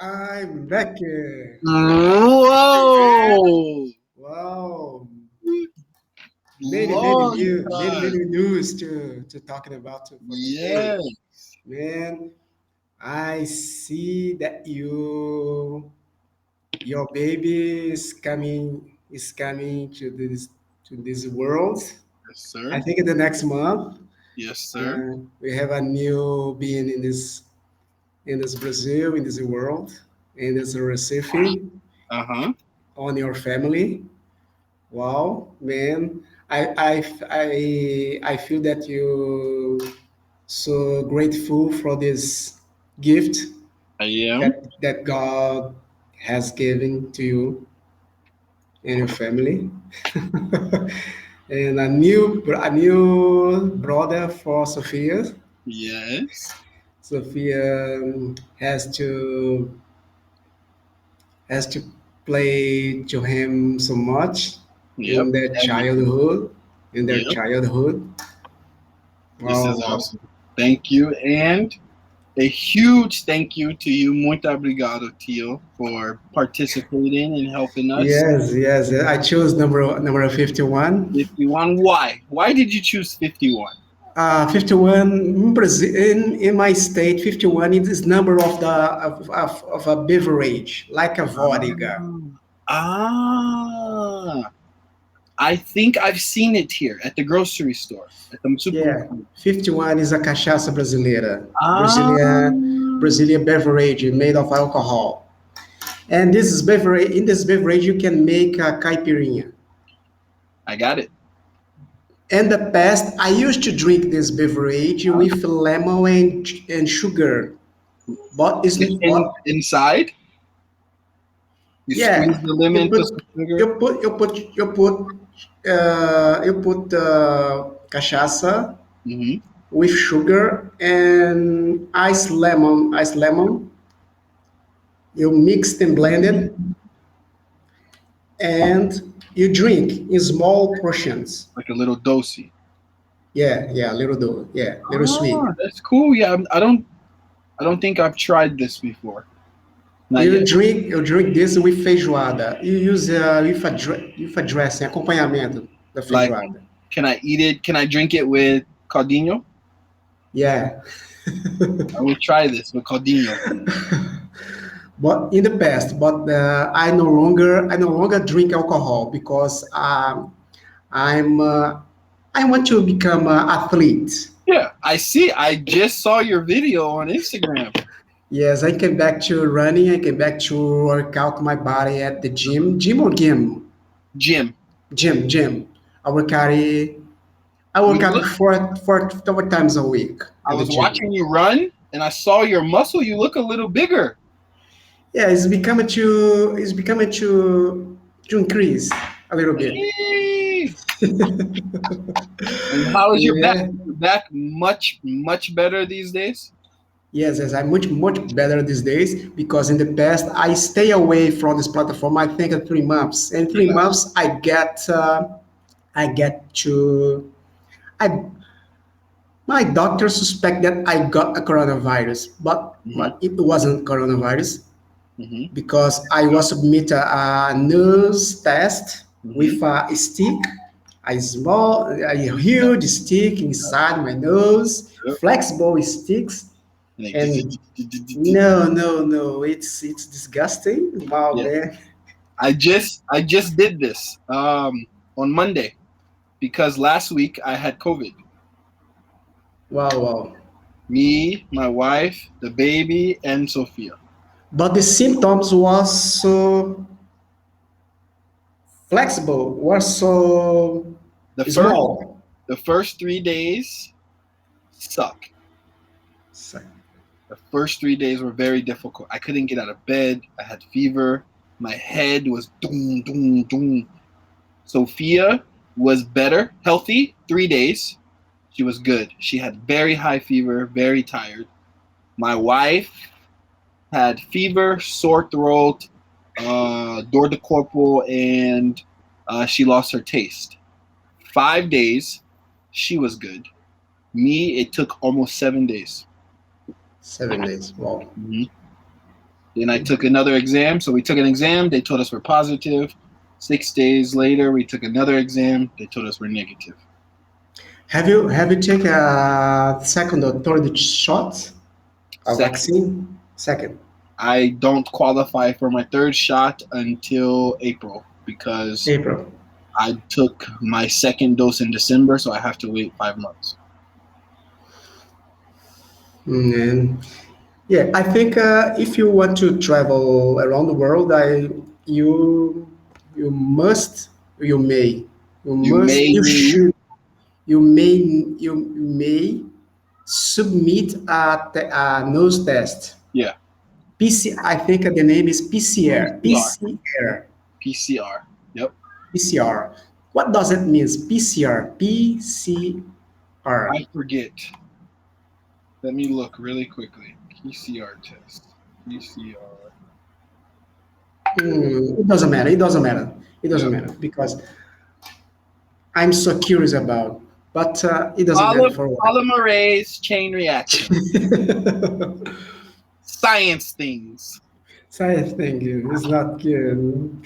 I'm back. Whoa! Wow, Long many time. news to talking about for today, Yeah. man. I see that your baby is coming to this world. Yes, I sir. think in the next month, Yes, sir. we have a new being in this Brazil, in this world, in this Recife, Uh-huh. on your family. Wow, man. I feel that you so grateful for this gift I am. that God has given to you and your family. And a new brother for Sophia. Yes. Sophia has to play to him so much Yep. in their Everything. childhood. In their Yep. childhood. This Wow, is wow. awesome. Thank you. And a huge thank you to you, muito obrigado, Tio, for participating and helping us. Yes, yes. I chose number 51. 51. Why? Why did you choose 51? 51 in Brazil, in my state, 51 is number of a beverage, like a vodka. Ah. I think I've seen it here at the grocery store, at the Yeah, supermarket. 51 is a cachaça brasileira. Ah, Brazilian beverage made of alcohol. And in this beverage you can make a caipirinha. I got it. In the past, I used to drink this beverage Huh? with lemon and sugar. But it's but Inside, you squeeze yeah, the you lemon, put put some sugar. you put you put you put cachaça Hmm. with sugar and ice lemon. You mixed and blended, and you drink in small portions. Like a little dosey. Yeah, yeah, little sweet. That's cool. Yeah, I don't think I've tried this before. Not You yet. drink, you drink this with feijoada. You use with a dressing, acompanhamento da Like, feijoada. can I eat it? Can I drink it with caldinho? Yeah. I will try this with caldinho. But in the past, I no longer drink alcohol because I'm I want to become an athlete. Yeah, I see. I just saw your video on Instagram. Yes, I came back to running. I came back to work out my body at the gym or gym, Jim, gym. I work out. I you work out look. four times a week I at the was gym. watching you run, and I saw your muscle. You look a little bigger. Yeah, it's becoming to increase a little bit. Hey. And how is your back? Yeah. Your back much better these days. Yes, yes, I'm much better these days because in the past I stay away from this platform. I think in 3 months. In three Yeah. months, I get to I my doctor suspect that I got a coronavirus, Hmm. but it wasn't coronavirus Hmm. because I was submit a nose test Hmm. with a stick, a huge stick inside my nose, Yep. flexible sticks, Like, and no, it's disgusting. Wow, yeah. man. I just did this on Monday because last week I had COVID. Wow, wow. Me, my wife, the baby, and Sophia. But the symptoms was so flexible, was so The first small. the first 3 days suck. So, The first 3 days were very difficult. I couldn't get out of bed. I had fever. My head was doom, doom, doom. Sophia was better, healthy, 3 days. She was good. She had very high fever, very tired. My wife had fever, sore throat, dor de corporal, and she lost her taste. 5 days, she was good. Me, it took almost 7 days. 7 days. Wow. Mhm. Then I took another exam. So we took an exam. They told us we're positive. 6 days later, we took another exam. They told us we're negative. Have you taken a second or third shot of Second, vaccine? Second. I don't qualify for my third shot until April because April. I took my second dose in December, so I have to wait 5 months. And yeah, I think if you want to travel around the world, you you must you may You may you need, should you may submit a nose test. yeah, I think the name is PCR. PCR, PCR. PCR. Yep. PCR. What does it mean? PCR. PCR. I forget. Let me look really quickly. PCR test. PCR. It doesn't matter. It doesn't matter. It doesn't Yep. matter because I'm so curious about. But it doesn't matter for what. Polymerase chain reaction. Science things. Science thing is not good.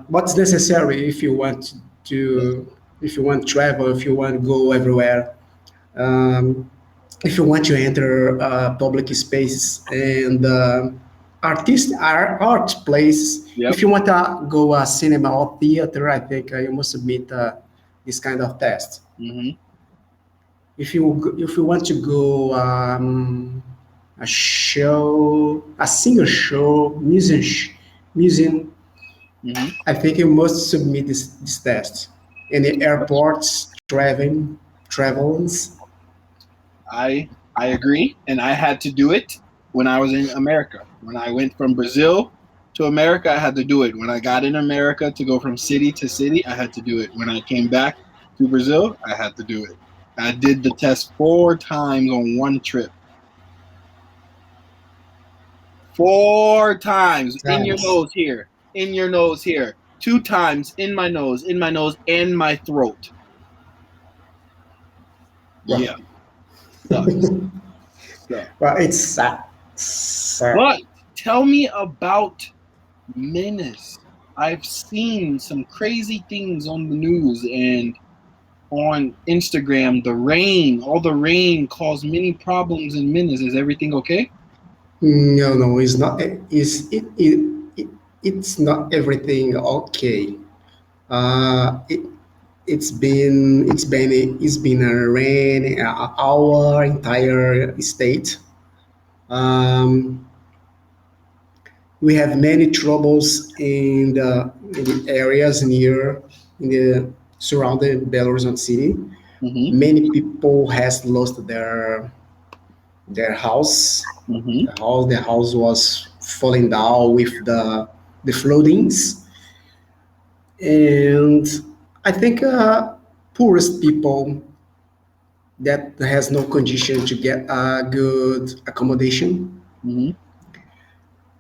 What's necessary if you want if you want to travel, if you want to go everywhere, um, if you want to enter public spaces and art place. Yep. If you want to go cinema or theater, I think you must submit this kind of test. Mm-hmm. If you want to go a show, a singer show, museum, Mm-hmm. I think you must submit this test. In the airports, travels. I agree, and I had to do it when I was in America. When I went from Brazil to America, I had to do it. When I got in America to go from city to city, I had to do it. When I came back to Brazil, I had to do it. I did the test 4 times on one trip. 4 times in your Times. nose here, in your nose here. 2 times in my nose, and my throat. Well, Yeah, sucks. So, well, it's sad. but tell me about Menace. I've seen some crazy things on the news and on Instagram. All the rain caused many problems in Menace. Is everything okay? No, no, it's not. It it's not everything okay. Uh, it it's been a rain our entire state. Um, we have many troubles in the areas near in the surrounding Belo Horizonte city. Mm-hmm. Many people has lost their house. Mm-hmm. The house was falling down with the floodings, and I think poorest people that has no condition to get a good accommodation. Mm-hmm.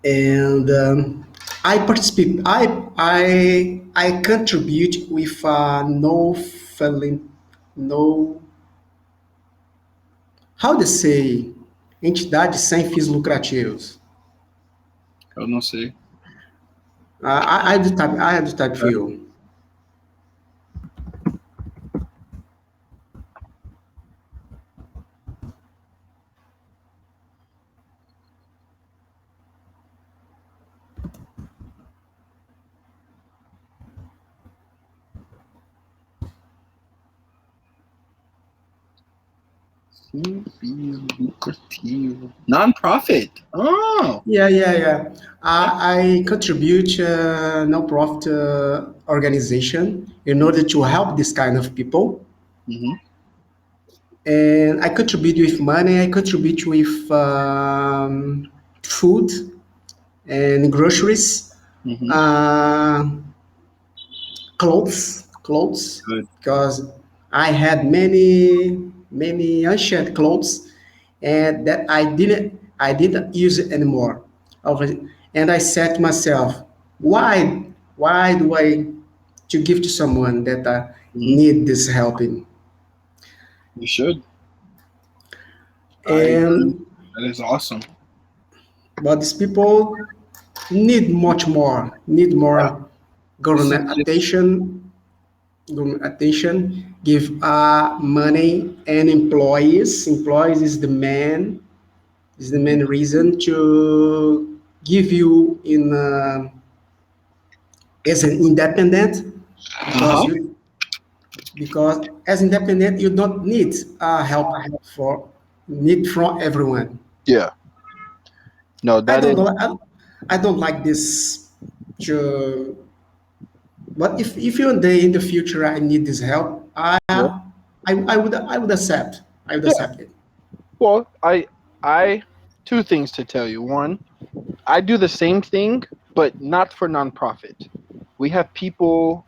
And I participate. I contribute with no feeling, no how to say entidades sem fins lucrativos. Oh, no sei. I do type feel. Lucrativo. Non-profit. Oh. Yeah. I contribute non-profit organization in order to help this kind of people. Mm-hmm. And I contribute with money. I contribute with food and groceries, Mm-hmm. uh, clothes, Good. because I had many ancient clothes, and that I didn't use it anymore. And I said to myself, why do I to give to someone that Mm-hmm. need this helping? You should. I agree. And That is awesome. but these people need Yeah. more This is government just attention, give money and employees is the main reason to give you in as an independent, because uh-huh. because as independent you don't need help for need from everyone. Yeah. No, I that don't is know. I don't like this. To, but if one day in the future I need this help, yeah. I would accept. I would Yeah. accept it. Well, I two things to tell you. One, I do the same thing, but not for nonprofit. We have people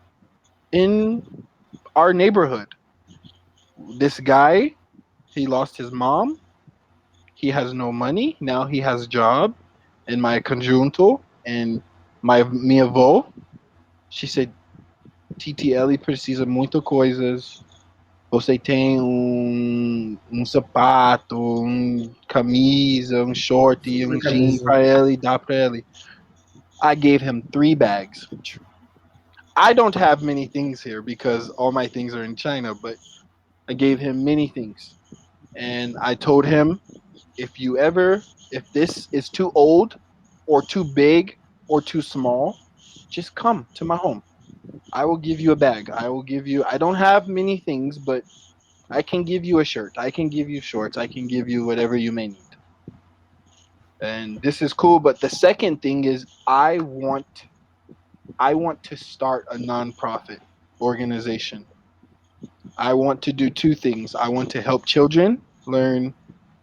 in our neighborhood. This guy, he lost his mom. He has no money. Now he has a job. And my conjunto and my minha avó, she said, TTL precisa muitas coisas. Você tem um sapato, camisa, short, jean Camisa. para ele, dá para ele. I gave him 3 bags. I don't have many things here because all my things are in China, but I gave him many things. And I told him, if you ever, if this is too old or too big or too small, just come to my home. I will give you a bag. I will give you, I don't have many things, but I can give you a shirt. I can give you shorts. I can give you whatever you may need. And this is cool. But the second thing is I want to start a nonprofit organization. I want to do two things. I want to help children learn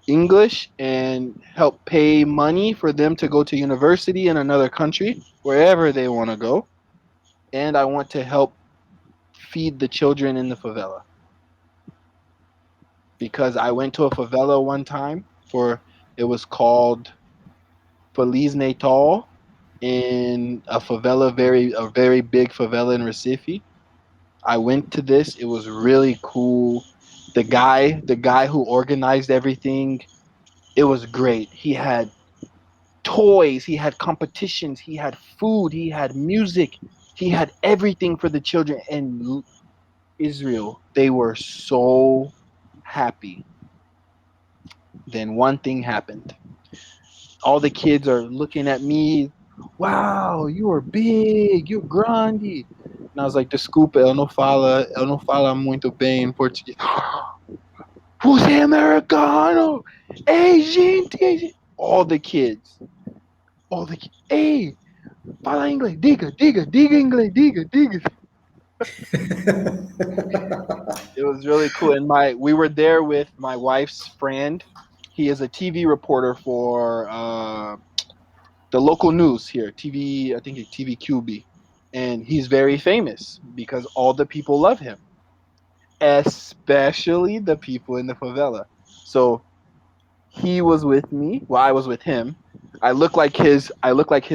English and help pay money for them to go to university in another country, wherever they want to go. And I want to help feed the children in the favela because I went to a favela one time for it was called Feliz Natal in a very big favela in Recife. I went to this. It was really cool. The guy who organized everything, it was great. He had toys, he had competitions, he had food, he had music, he had everything for the children. And Israel, they were so happy. Then one thing happened. All the kids are looking at me. Wow, you are big, you're grande. And I was like, desculpa, ela não fala muito bem em português. Você é americano? Ei, gente, ei, gente. All the kids. Ei, fala inglês, diga inglês, diga. It was really cool. And we were there with my wife's friend. He is a TV reporter for the local news here, TV. I think it's TVQB, and he's very famous because all the people love him, especially the people in the favela. So he was with me. Well, I was with him. I look like his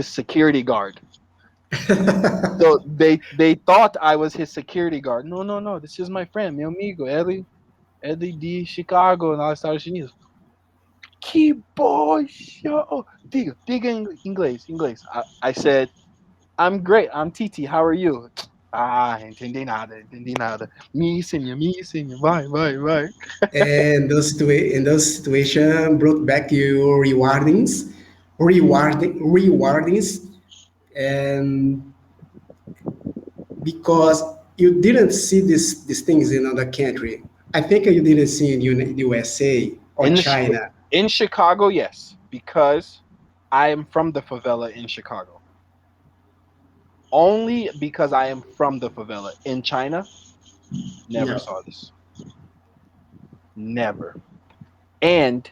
security guard. So they thought I was his security guard. No, no, no. This is my friend, meu amigo, Eddie de Chicago, nos Estados Unidos. Que boy show. Diga inglês. I said, I'm great. I'm Titi. How are you? Ah, entendi nada. Me ensina, vai. And those situation brought back your rewardings, and because you didn't see these things in other country. I think you didn't see in USA or In China. in Chicago, yes, because I am from the favela in Chicago. Only because I am from the favela. In China, never No. saw this. Never. And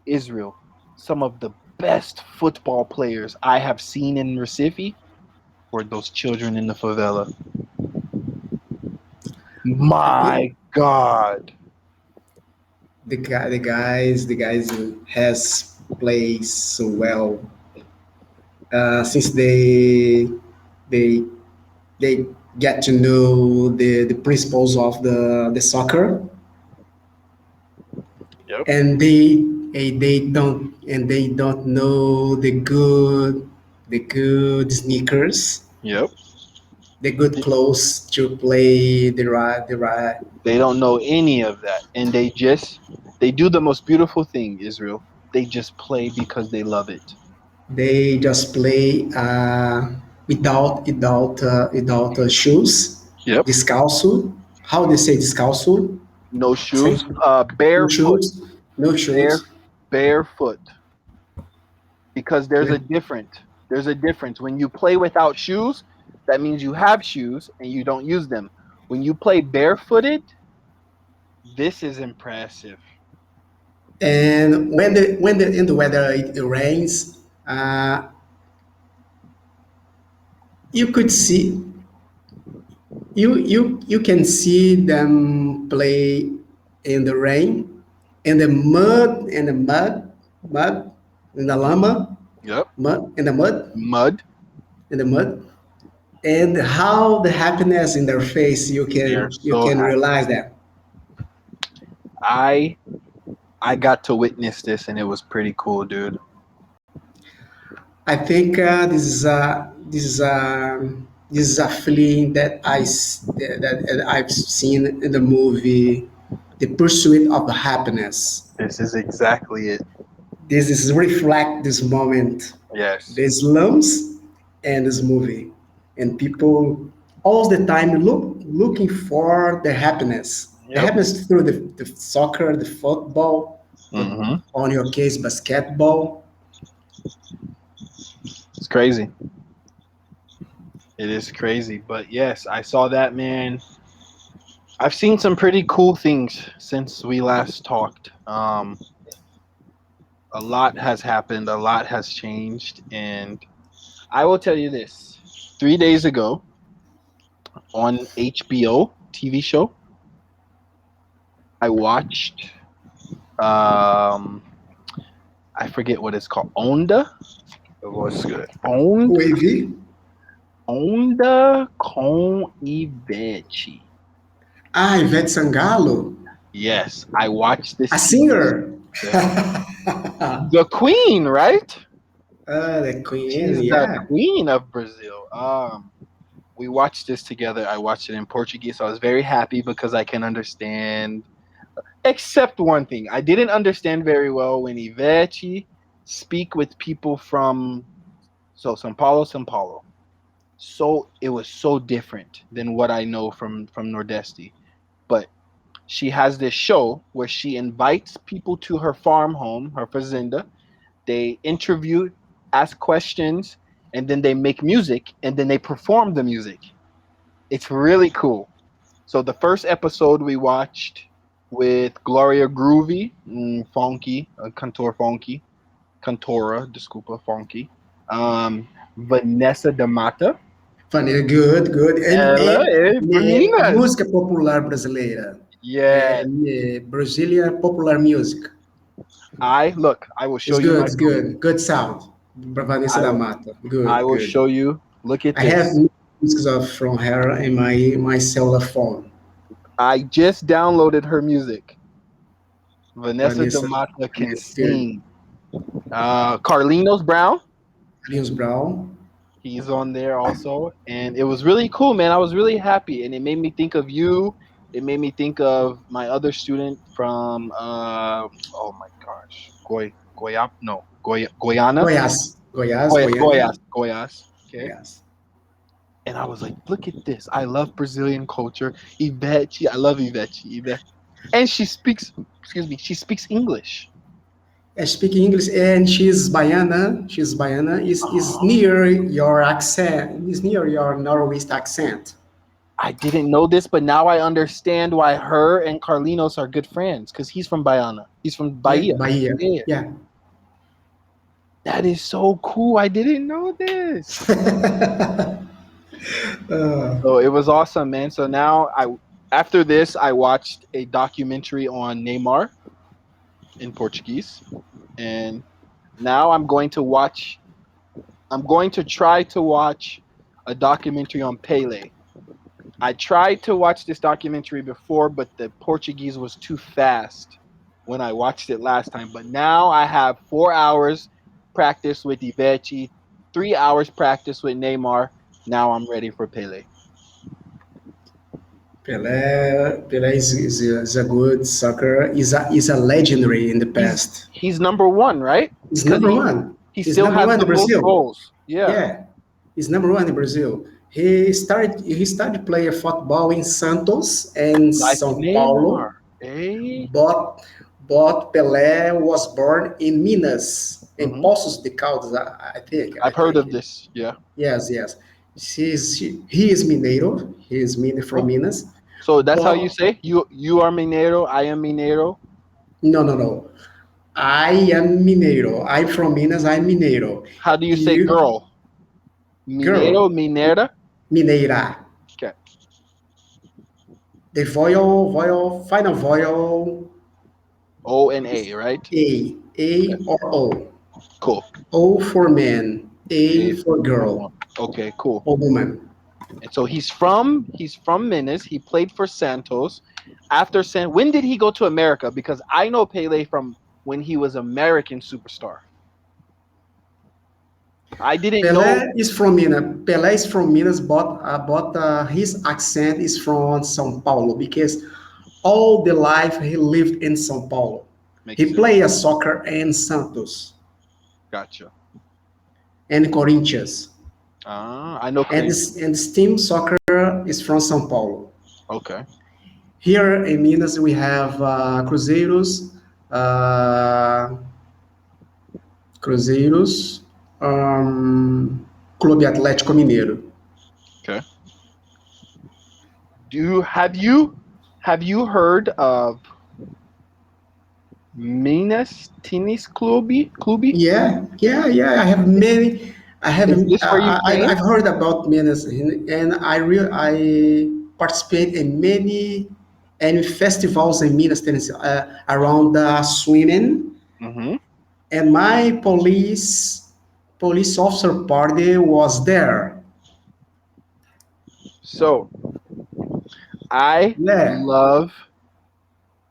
Israel, some of the best football players I have seen in Recife were those children in the favela. I think My God. the guys who has played so well since they they get to know the principles of the soccer, Yep. and they don't know the good sneakers, Yep. the good clothes to play the right. They don't know any of that, and they do the most beautiful thing, Israel. They just play because they love it. They just play without shoes, Yep. descalço. How they say descalço? No Say shoes. no Barefoot. shoes, no Bare shoes. barefoot. Because Yeah. there's a difference. When you play without shoes, that means you have shoes and you don't use them. When you play barefooted, this is impressive. And when the in the weather it rains, you could see you can see them play in the rain, in the mud, in the lama, Yep. mud in the mud, Mud. in the mud, and how the happiness in their face you They're can you so can happy. realize that. I I got to witness this and it was pretty cool, dude. I think this is a feeling that I've seen in the movie, The Pursuit of Happiness. This is exactly it. This is reflect this moment, Yes. the slums and this movie, and people all the time looking for the Yep. happiness through the soccer, the football, but Hmm. on your case, basketball. It's crazy. It is crazy. But yes, I saw that, man. I've seen some pretty cool things since we last talked. A lot has happened, a lot has changed, and I will tell you this. 3 days ago on HBO TV show, I watched um I forget what it's called. Onda? What's good? Onda? Wavy, Onda com Ivete. Ivete Sangalo, Yes, I watched this a series. singer. Yeah. The queen, right? The queen, She's the yeah. queen of Brazil. We watched this together. I watched it in Portuguese, so I was very happy because I can understand. Except one thing, I didn't understand very well when Ivete speak with people from São Paulo, São Paulo. So it was so different than what I know from Nordeste. But she has this show where she invites people to her farm home, her fazenda. They interview, ask questions, and then they make music and then they perform the music. It's really cool. So the first episode we watched with Gloria Groovy, Funky, Cantora, desculpa, Funky, Vanessa da Mata. Funny, good, good. Ela é Minas. Música popular brasileira. Yeah. Brazilian popular music. I will show It's you good, my it's phone. good. Good sound. Vanessa I da will Mata. I Good, will good. show you. Look at I have this. music from her in my cellular phone. I just downloaded her music. Vanessa da Vanessa, Mata can Vanessa, good. sing. Carlinhos Brown, Linus Brown. he's on there also, and it was really cool, man. I was really happy, and it made me think of you. It made me think of my other student from oh my gosh, Goiap, no, Goiânia, Goiás. Goiás, Goiânia. Goiás. Okay, Goiás. and I was like, look at this. I love Brazilian culture. Ivete, I love Ivete, and she speaks. Excuse me, she speaks English. I speak English and she's Baiana. She's Baiana. Is near your accent. Is near your Norwest accent. I didn't know this, but now I understand why her and Carlinos are good friends because he's from Baiana. He's from Yeah, Bahia. Bahia. Yeah, Yeah. that is so cool. I didn't know this. uh, So it was awesome, man. So now after this, I watched a documentary on Neymar in Portuguese, and now I'm going to try to watch a documentary on Pele. I tried to watch this documentary before, but the Portuguese was too fast when I watched it last time. But now I have 4 hours practice with Ivechi, 3 hours practice with Neymar. Now I'm ready for Pele. Pelé is a good soccer. Is a legendary in the He's past. he's number one, right? He's Because number one. he He's still number has one the in most Brazil. goals. Yeah, Yeah, he's number one in Brazil. He started playing football in Santos and like São Neymar. Paulo, Eh? but but Pelé was born in Minas, in Hmm. Poços de Caldas, I think. I I've heard think. of this. Yeah. Yes, yes. He is Mineiro. He is from Oh, Minas. so that's how you But say you are Mineiro. I am Mineiro. no, no, no. I am Mineiro. I'm from Minas. I'm Mineiro. How do you say You, girl? Mineiro, girl, Mineira. Mineira. Okay. The final vowel, O and A, right? A or O. Cool. O for man, A A for for one. girl Okay, cool. or woman. And so he's from Minas. He played for Santos. After when did he go to America? Because I know Pele from when he was American superstar. I didn't know. Pelé is from Minas. Pelé is from Minas, but his accent is from São Paulo because all the life he lived in São Paulo. Makes He sense. played soccer in Santos Gotcha. and Corinthians, I know and Corinthians. this team soccer is from São Paulo. Okay. Here in Minas we have Cruzeiros, uh, Cruzeiros, Clube Atlético Mineiro. Okay. Have you heard of Minas Tennis Clube? Yeah, yeah, yeah. I have many. I have. Is this where you train? I've heard about Minas, and I participate in many festivals in Minas, Tennessee, around swimming. Mm-hmm. And my police officer party was there. So I Yeah, love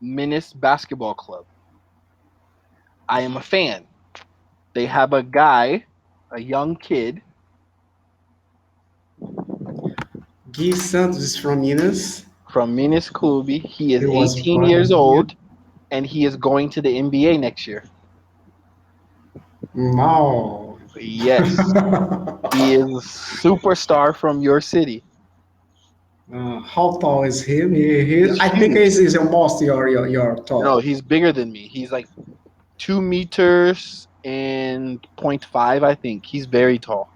Minas Basketball Club. I am a fan. They have a guy, a young kid. Gui Santos is from Minas. From Minas Clube. He is He was 18 years born here. old, and he is going to the NBA next year. Wow. Yes, he is a superstar from your city. How tall is him? He's I think huge. he's almost your No, tall. he's bigger than me. He's like 2 meters and point five, I think. He's very tall,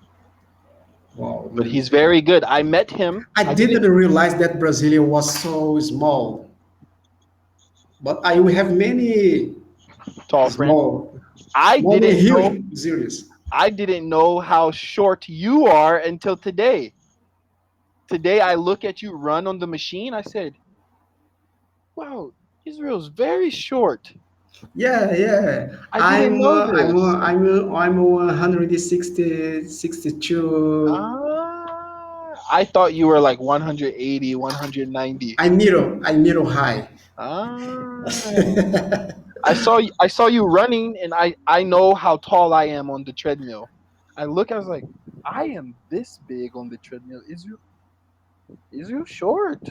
Wow. but he's very good. I met him. I I didn't didn't realize that Brazilian was so small. But I we have many tall friend. small, I many didn't know. huge series. I didn't know how short you are until today. Today I look at you run on the machine. I said, "Wow, Israel's very short." Yeah, yeah. I didn't know this. I'm 160, 62. I thought you were like 180, 190. I need a high. Ah, I saw you running, and I know how tall I am on the treadmill. I was like, I am this big on the treadmill. Israel short,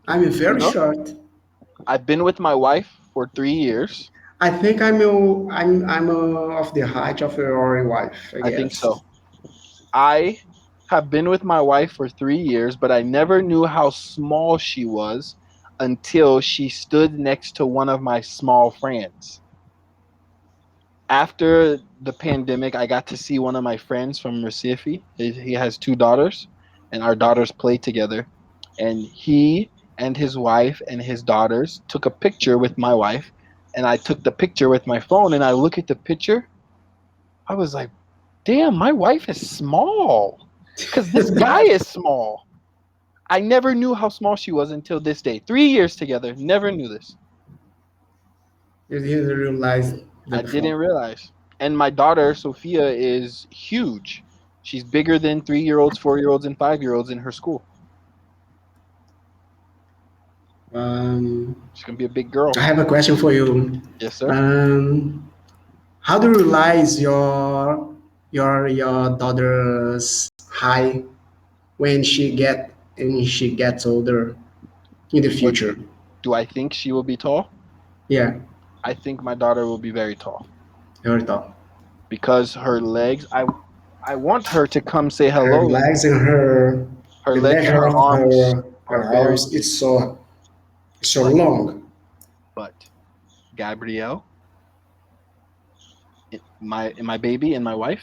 I'm you very know. short. I've been with my wife for 3 years. I think I'm of the height of your wife, I I think guess. so. I have been with my wife for 3 years, but I never knew how small she was until she stood next to one of my small friends. After the pandemic, I got to see one of my friends from Recife. He has two daughters, and our daughters play together. And he and his wife and his daughters took a picture with my wife, and I took the picture with my phone. And I look at the picture, I was like, "Damn, my wife is small," because this guy is small. I never knew how small she was until this day. 3 years together, never knew this. You didn't realize I that before. didn't realize. And my daughter, Sophia, is huge. She's bigger than 3 year olds, 4 year olds, and 5 year olds in her school. Um, She's gonna be a big girl. I have a question for you. Yes, sir. Um, how do you realize your daughter's height when she gets older in the What future? do I think she will be tall? Yeah, I think my daughter will be very tall her tall. because her legs. I want her to come say Her hello. legs and her Her the legs and measure her of arms are her very arms big. it's so But long. Gabrielle, my baby and my wife,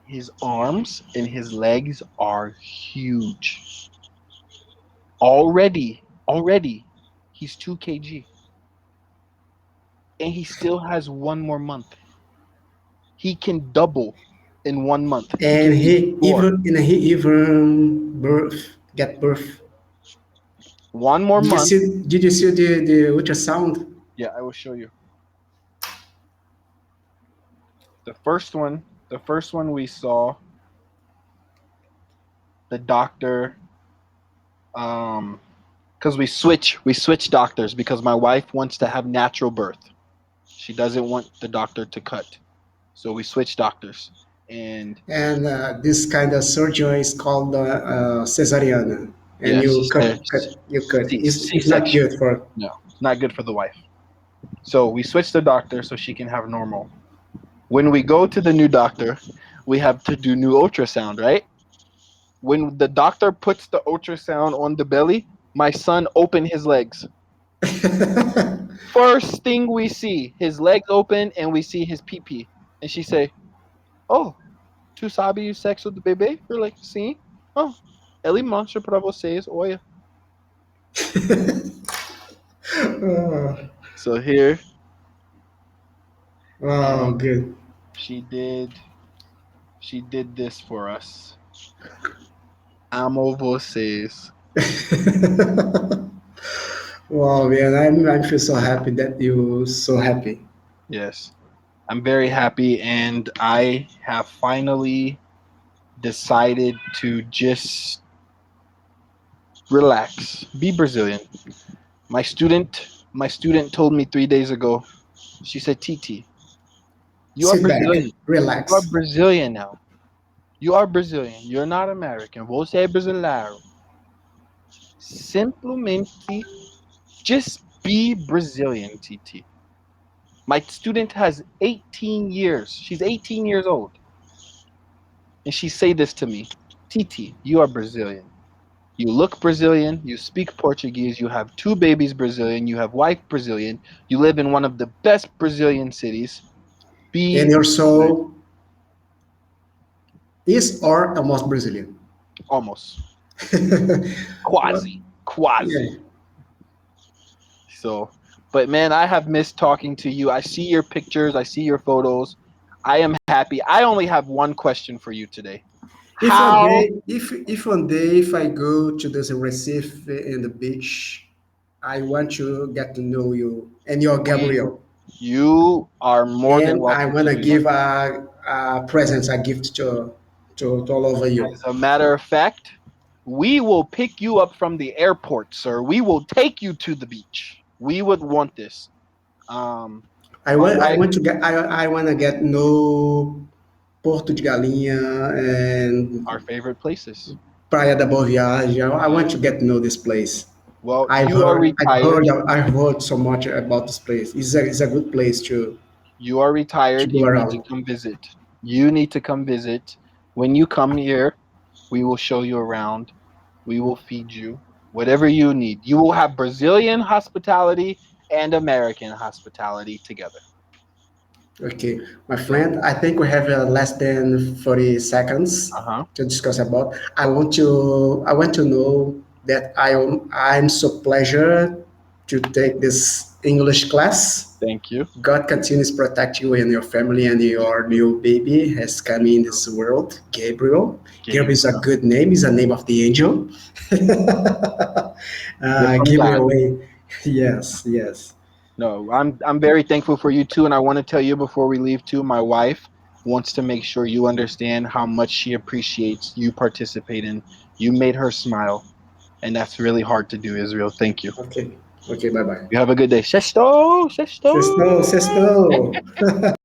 his arms and his legs are huge. Already, he's 2 kg, and he still has 1 more month. He can double in 1 month. He And can be four. he even get birth. 1 more month. Did you see the ultrasound? Yeah, I will show you. The first one, the first one we saw, the doctor, because we switch doctors because my wife wants to have natural birth. She doesn't want the doctor to cut, so we switch doctors. And And this kind of surgery is called cesarean. And yeah, you cut. It's not C-section. good for. No, it's not good for the wife. So we switch the doctor so she can have normal. When we go to the new doctor, we have to do new ultrasound, right? When the doctor puts the ultrasound on the belly, my son opened his legs. First thing we see, his legs open and we see his pee pee. And she say, "Oh, tu sabe o sexo do bebê?" We're like, "Sim." Oh, ele mostra pra vocês. Olha. Oh, So here, oh, and good. she did she did this for us. Amo vocês. Wow, man, I feel so happy that you so happy. Yes. I'm very happy and I have finally decided to just relax. Be Brazilian. My student told me 3 days ago, she said, Titi, you are Sit back, Brazilian. You are relax. Brazilian now. You are Brazilian. You're not American. Você é brasileiro. Simplesmente just be Brazilian, Titi. My student has 18 years. She's 18 years old. And she say this to me. Titi, you are Brazilian. You look Brazilian, you speak Portuguese, you have two babies Brazilian, you have wife Brazilian, you live in one of the best Brazilian cities. And Be your Brazilian. soul is or almost Brazilian. Almost. Well, Quasi. yeah. Quasi. So, but man, I have missed talking to you. I see your pictures, I see your photos. I am happy. I only have one question for you today. If one How day, if one day, if I go to this Recife in the beach, I want to get to know you and your we Gabriel, you are more than and I welcome want to to do that. give a present, a gift to all over you. As a matter of fact, we will pick you up from the airport, sir. We will take you to the beach. We would want this. Um, my I wife, want to get I want to get know Porto de Galinha and our favorite places. Praia da Boa Viagem. I want to get to know this place. Well, you are retired. I've heard so much about this place. It's a good place You are to retired. go You need to around. come visit. You need to come visit. When you come here, we will show you around. We will feed you whatever you need. You will have Brazilian hospitality and American hospitality together. Okay, my So, friend, I think we have less than 40 seconds uh huh. to discuss about. I want to know that I'm so pleasure to take this English class. Thank you. God continues to protect you and your family and your new baby has come in this world, Gabriel. Gabriel is a Gabriel. good name, is a name of the angel. Gift from God. Gabriel, yes, yes. No, I'm very thankful for you too, and I want to tell you before we leave too. My wife wants to make sure you understand how much she appreciates you participating. You made her smile. and that's really hard to do, Israel. Thank you. Okay. Okay. Bye bye. You have a good day. Sesto, sesto. Sextou, sextou.